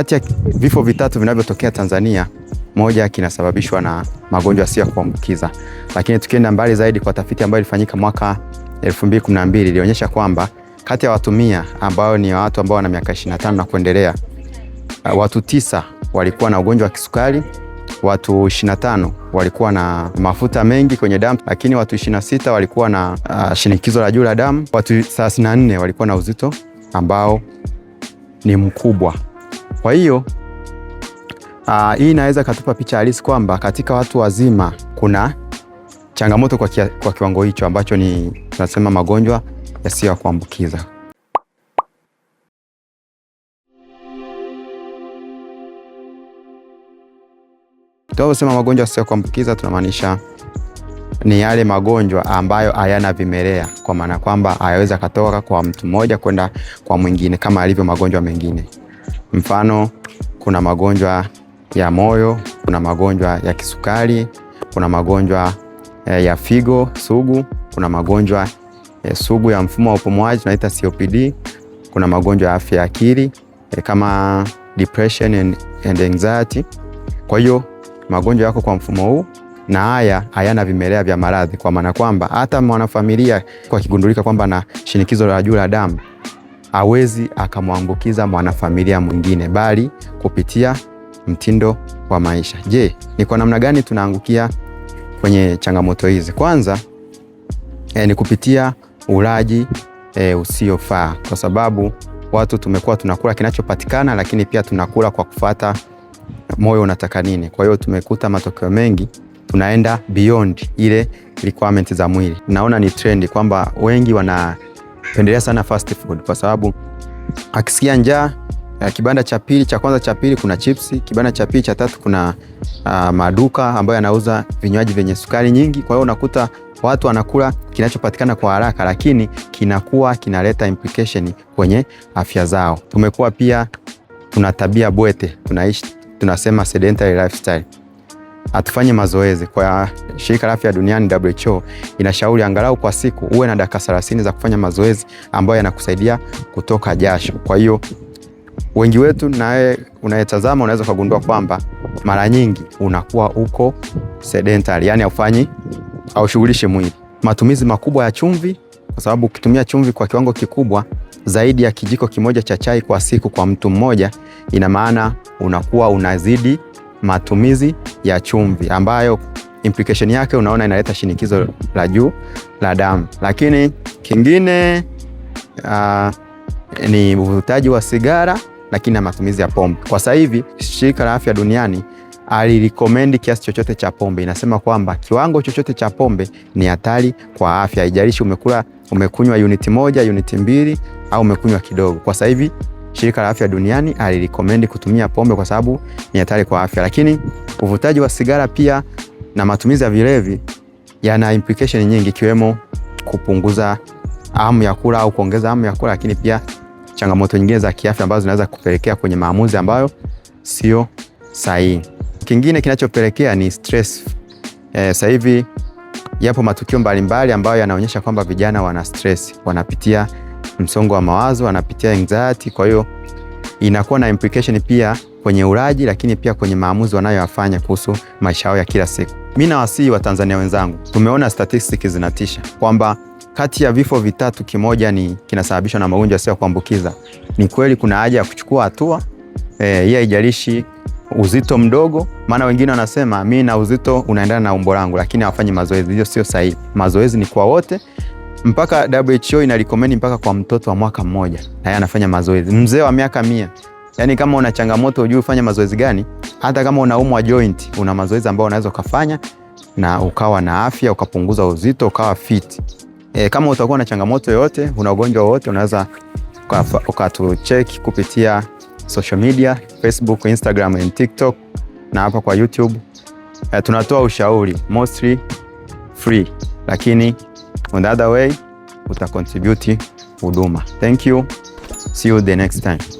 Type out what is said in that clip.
Kati ya vifo vitatu vinavyotokea Tanzania, moja kinasababishwa na magonjwa yasiyo ya kuambukiza. Lakini tukienda mbali zaidi, kwa tafiti ambayo ilifanyika mwaka 2012 ilionyesha kwamba kati ya watu 100 ambao ni watu ambao wana miaka 25 na kuendelea, watu 9 walikuwa na ugonjwa wa kisukari, watu 25 walikuwa na mafuta mengi kwenye damu, lakini watu 26 walikuwa na shinikizo la juu la damu, watu 34 walikuwa na uzito ambao ni mkubwa. Kwa hiyo hii inaweza katupa picha halisi kwamba katika watu wazima kuna changamoto kwa kiwango hicho ambacho ni tunasema magonjwa yasiyo ya kuambukiza. Tunaposema magonjwa yasiyo ya kuambukiza tunamaanisha ni yale magonjwa ambayo hayana vimelea, kwa maana kwamba hayaweza katoka kwa mtu mmoja kwenda kwa mwingine kama alivyo magonjwa mengine. Mfano, kuna magonjwa ya moyo, kuna magonjwa ya kisukari, kuna magonjwa ya figo sugu, kuna magonjwa sugu ya mfumo wa upumuaji tunaita COPD, kuna magonjwa ya afya ya akili kama depression and anxiety. Kwa hiyo magonjwa yako kwa mfumo huu na haya hayana vimelea vya maradhi, kwa maana kwamba hata mwanafamilia kwa kigundulika kwamba na shinikizo la juu la damu hawezi akamwambukiza mwanafamilia mwingine, bali kupitia mtindo wa maisha. Je, ni kwa namna gani tunaangukia kwenye changamoto hizi? Kwanza ni kupitia ulaji usiofaa, kwa sababu watu tumekuwa tunakula kinachopatikana, lakini pia tunakula kwa kufuata moyo unataka nini. Kwa hiyo tumekuta matokeo mengi tunaenda beyond ile requirement za mwili. Naona ni trend kwamba wengi wanapendelea sana fast food, kwa sababu akisikia njaa, kibanda cha pili, cha kwanza, cha pili kuna chipsi, kibanda cha pili, cha tatu kuna maduka ambayo yanauza vinywaji vyenye sukari nyingi. Kwa hiyo unakuta watu wanakula kinachopatikana kwa haraka, lakini kinakuwa kinaleta implication kwenye afya zao. Tumekuwa pia tuna tabia bwete, tunasema sedentary lifestyle. Hatufanye mazoezi. Kwa Shirika la Afya Duniani WHO inashauri angalau kwa siku uwe na dakika 30 za kufanya mazoezi ambayo yanakusaidia kutoka jasho. Kwa hiyo wengi wetu naye unayetazama unaweza kugundua kwamba mara nyingi unakuwa uko sedentary, yani haufanyi au shughulishi mwili. Matumizi makubwa ya chumvi, kwa sababu ukitumia chumvi kwa kiwango kikubwa zaidi ya kijiko kimoja cha chai kwa siku kwa mtu mmoja, ina maana unakuwa unazidi matumizi ya chumvi, ambayo implication yake unaona inaleta shinikizo la juu la damu. Lakini kingine ni uvutaji wa sigara, lakini na matumizi ya pombe. Kwa sasa hivi Shirika la Afya Duniani alirecommend kiasi chochote cha pombe. Inasema kwamba kiwango chochote cha pombe ni hatari kwa afya. Haijalishi umekunywa uniti 1, uniti 2 au umekunywa kidogo. Kwa sasa hivi Shirika la Afya Duniani alirecommend kutumia pombe kwa sababu ni hatari kwa afya. Lakini uvutaji wa sigara pia na matumizi ya vilevi yana implication nyingi, ikiwemo kupunguza hamu ya kula au kuongeza hamu ya kula, lakini pia changamoto nyingine za kiafya ambazo zinaweza kupelekea kwenye maamuzi ambayo sio sahihi. Kingine kinachopelekea ni stress. Sasa hivi yapo matukio mbalimbali ambayo yanaonyesha kwamba vijana wana stress, wanapitia msongo wa mawazo, wanapitia anxiety. Kwa hiyo inakuwa na implication pia kwenye ulaji, lakini pia kwenye maamuzi wanayoyafanya kuhusu maisha yao ya kila siku. Mimi nawasihi wa Tanzania wenzangu, tumeona statistics zinatisha kwamba kati ya vifo vitatu kimoja kinasababishwa na magonjwa yasiyo kuambukiza. Ni kweli kuna haja ya kuchukua hatua. Hii haijalishi uzito mdogo, maana wengine wanasema mimi na uzito unaendana na umbo langu, lakini hawafanyi mazoezi. Hiyo sio sahihi. Mazoezi ni kwa wote. Mpaka WHO inarecommend mpaka kwa mtoto wa mwaka mmoja na yeye anafanya mazoezi. Mzee wa miaka 100. Yaani kama una changamoto hujui ufanye mazoezi gani, hata kama unaumwa joint, una mazoezi ambayo unaweza kufanya na ukawa na afya, ukapunguza uzito, ukawa fit. Kama utakuwa na changamoto yoyote, una ugonjwa wowote, unaweza ukatucheck kupitia social media, Facebook, Instagram and TikTok, na hapa kwa YouTube. Tunatoa ushauri mostly free, lakini on the other way uta contribute huduma. Thank you. See you the next time.